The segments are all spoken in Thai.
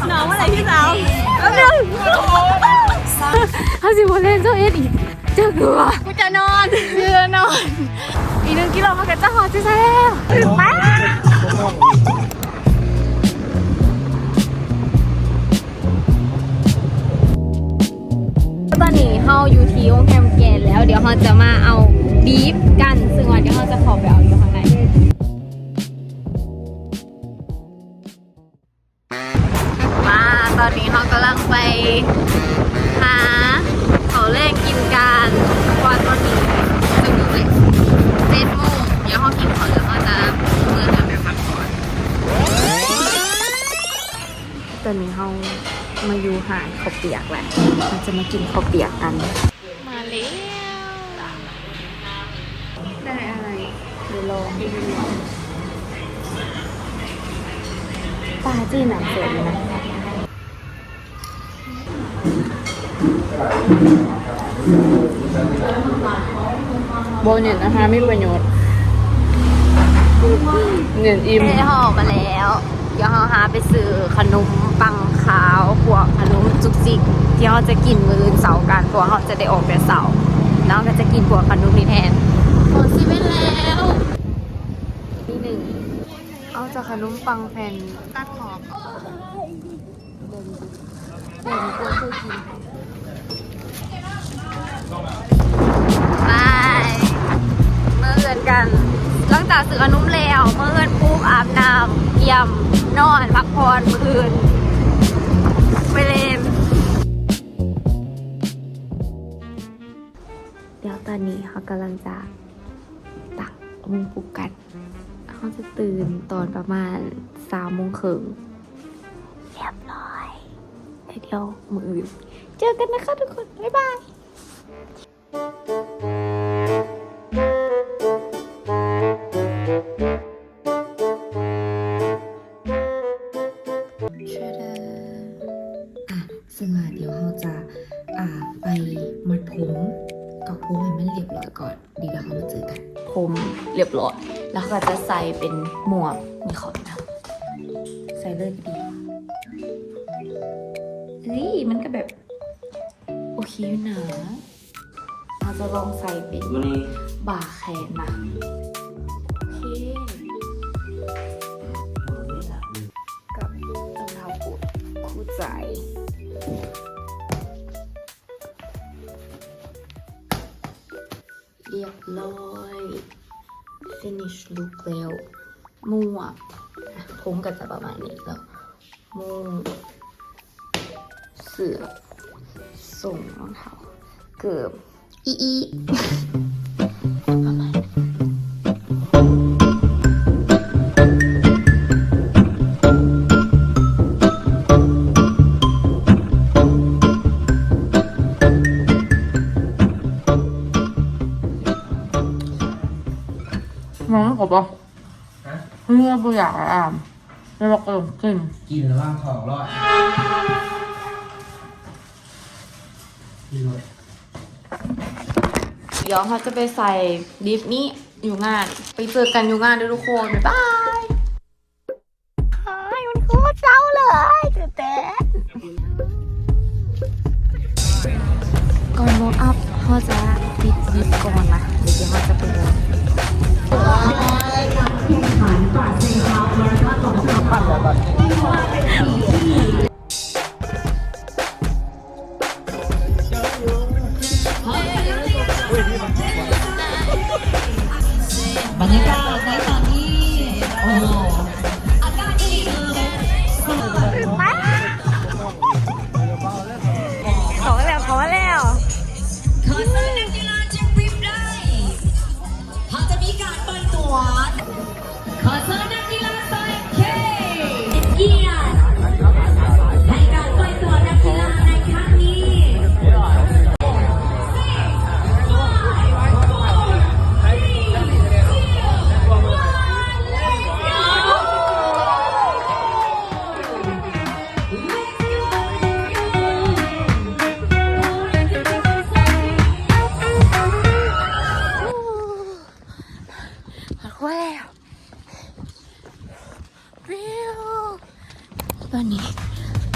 น้องว่าอะไรพี่สาวแล้วนึงเขาสิบวันเล่นเจ้าเอ็ดอีกเจ้าคือว่ากูจะนอนอีก1 กิโลเขาก็จะหอดจะแล้วถึงไปตอนนี้เราอยู่ที่โรงแรมแกนแล้วเดี๋ยวเราจะมาเอาบีฟกันซึ่งวันเดี๋ยวเราจะขอไปเอาอยู่ข้างในมาตอนนี้เรากำลังไปหาเขาเล่นกินกันวันตอนนี้จะดูเลย7 โมงเดี๋ยวเรากินเขาแล้วก็จะเมื่อกันไปพักผ่อนตอนนี้เรามาอยู่หาดข้าวเปียกแหละเราจะมากินข้าวเปียกกันมาแล้วได้อะไรเดี๋ยวลองปลาจีนหนังสวยนะโบเน็ตนะคะไม่ประโยชน์เน็ตอิ่มได้ห่อมาแล้วเดี๋ยวเราหาไปซื้อขนมปังขาวพวกขนมจุกจิกที่เราจะกินมื้อเสาร์กันตัวเราจะได้ออกแต่เสาร์แล้วก็จะกินพวกขนมนี่แทนหมดสิเป็นแล้วที่1เอาจากขนมปังแผ่นตัดขอบเด่นกลัวเคยกินไปเมื่อเอินกันหลังจากซื้อขนมแล้วเมื่อเอินปุ๊บอาบน้ำเยี่ยมนอนพักผ่อนมื้ออื่นไปเล่นเดี๋ยวตอนนี้เขากำลังจะตักมุงปลุกกันเขาจะตื่นตอนประมาณ3 โมงครึ่งเรียบร้อยเดี๋ยวมื้ออื่นเจอกันนะคะทุกคน บ๊ายบายซึ่งเดี๋ยวเราจะไปมัดผมกับผมให้มันเรียบร้อยก่อนดีแล้วเรามาเจอกันผมเรียบร้อยแล้วก็จะใส่เป็นหมวกมีขอบนะใส่เลยก็ดีเฮ้ยมันก็แบบโอเคอยู่นะเราจะลองใส่เป็นบ่าแขนนะโอเคกับรองเท้าบูทคู่ใจเรียบร้อย finish look แล้วหมวกผมก็จะประมาณนี้แล้วหมวกเสื้อส่งรองเท้าเกือบอีประมาณมองไม่ครบป่ะเพื่อบุอยากอ่านไม่บอกกินแล้วว่างของรอดเดี๋ยวเขาจะไปใส่ดิฟนี้อยู่งานไปเจอกันอยู่งานด้วยทุกคนบ๊ายบายมันโคตรเศร้าเลยเต้ก่อนวอร์มอัพเขาจะปิดดิฟก่อนนะเดี๋ยวเขาจะไปวอร์มบรรยากาศในตอนนี้โอ้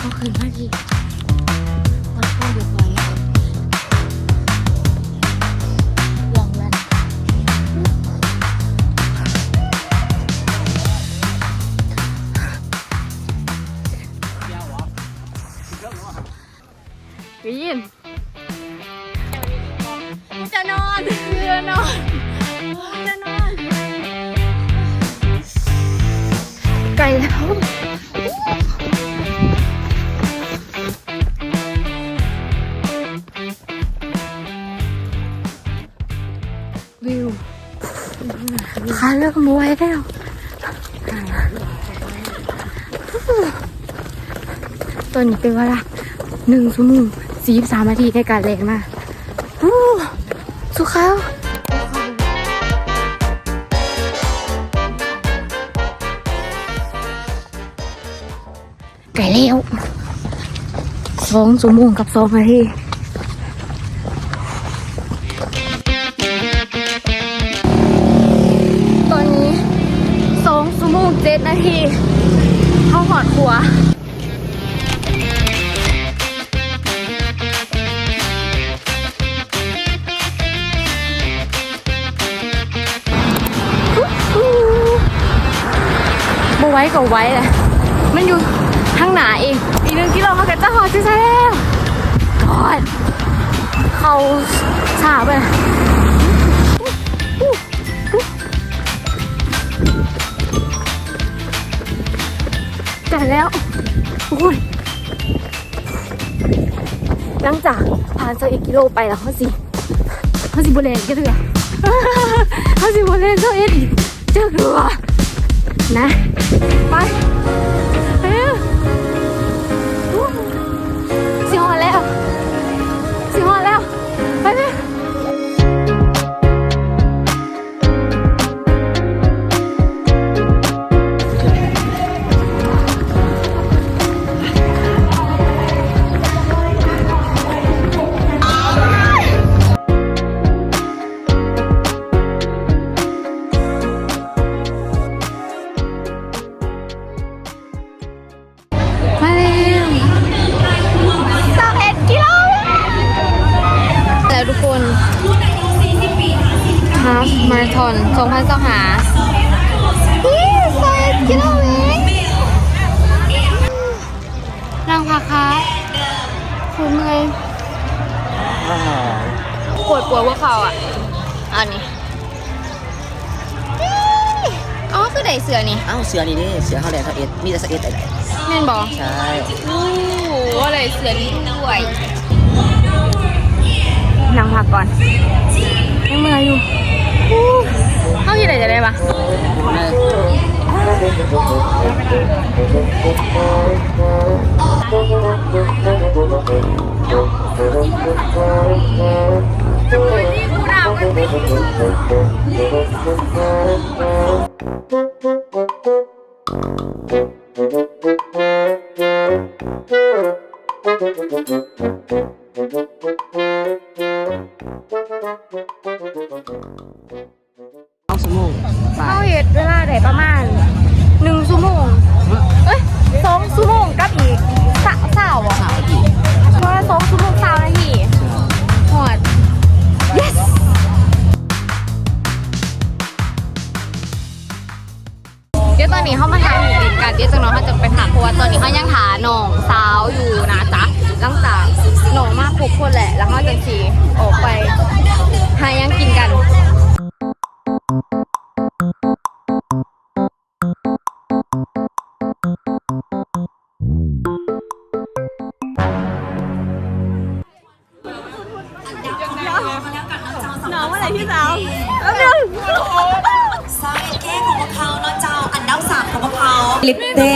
เขาขึ้นมาดีมันก็เรียบร้อยแล้วลองแว่นยินจะนอนจะนอนจะนอนไกลแล้ววิวขาเริ่มมวยแล้วตอนนี้เป็นเวลา1 ชั่วโมง 43 นาทีในการเล่นมาสุขาวไก่เลี้ยว2 ชั่วโมงกับ 2 นาทีตอนนี้2 ชั่วโมง 7 นาทีเข้าหอดขัวบ่ไว้ก็ไว้แหละมันอยู่ข้างหน้าเองอีก1 กิโลเขาก็จะหอดซิแล้วกอดเขาฉาบไปแต่แล้วโอ้ยหลังจากผ่าน21 กิโลไปแล้วเขาสิบุเรนก็เถอะเขาสิบุเรน21อีกเจ้าเรือนะไปเร็วสิหอดแล้วไปเลยทุกคนฮาฟมาราธอน2025กิโลเมตรนั่งพักค่ะคุณเมื่อยปวดหัวเข่าอ่ะอันนี้อ๋อคือไหนเสือนี่ อ้าวเสือนี่นี่เสือเขาแหลม11มีแต่11ได้ แม่นบอก ใช่ โอ้โหอะไรเสือนี่ด้วยนั่งพักก่อนยังเมื่อยอยู่เข้าที่ไหนจะได้ปะเอาสมอง เข้าเหตุเวลาไหนประมาณ1 ชั่วโมง2 ชั่วโมงกับอีกสาวอ่ะค่ะเพราะว่า2 ชั่วโมง20 นาทีหอด yes เดี๋ยวตอนนี้เขามาถ่ายหมูดินกันเดี๋ยวจังน้องเขาจะไปถามเพราะว่าตอนนี้เขายังถาหน่องสาวอยู่นะจ๊ะหลังจากหน่องมากทุกคนแหละแล้วเขาจะขี่ออกไปหายังกินกันน้องเมื่อไหร่พี่สาวแล้วเดี๋ยว ซอยเค้กของพวกเขาเนาะเจ้าอันดับ3ของพวกเขาลิปเต้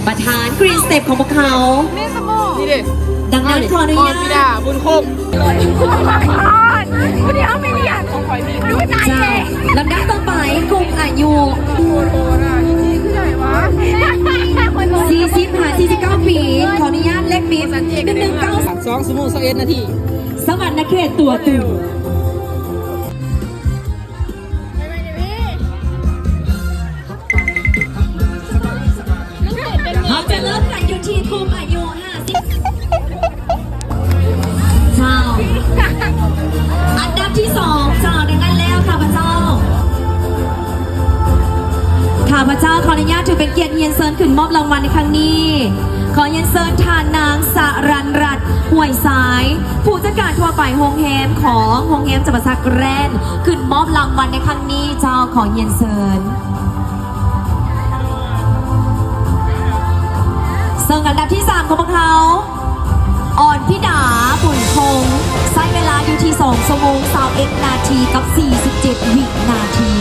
ประธานกรีนสเต็ปของพวกเขา นี่สมองนี่ดิ ดังนั้นขออนุญาต พี่ดาบุญคงวันนี้เขาไม่เรียนของข่อยมีดูนายเจ๊ ลำดับต่อไปกลุ่มอายุ40-49 ปีขออนุญาตเลขบิด119 2 ชั่วโมง21 นาที สวรรค์เขตตัวตึงเราจะเริ่มกันอยู่ ที่คุมอายุ50เจ้าอันดับที่2เจ้าดังนั้นแล้วข้าพเจ้าขออนุญาตถือเป็นเกียรติเรียนเชิญขึ้นมอบรางวัลในครั้งนี้ ขอเรียนเชิญทานนางสรันรัตน์ห่วยสาย ผู้จัดการทั่วไปโฮงแฮมของโฮงแฮมจังหวัดสระแก้วขึ้นมอบรางวัลในครั้งนี้เจ้าขอเรียนเชิญซึ่งอันดับที่3ของพวกเขาอ่อนพิดาบุญคงใช้เวลาอยู่ที่2 ชั่วโมง21 นาทีกับ 47 วินาที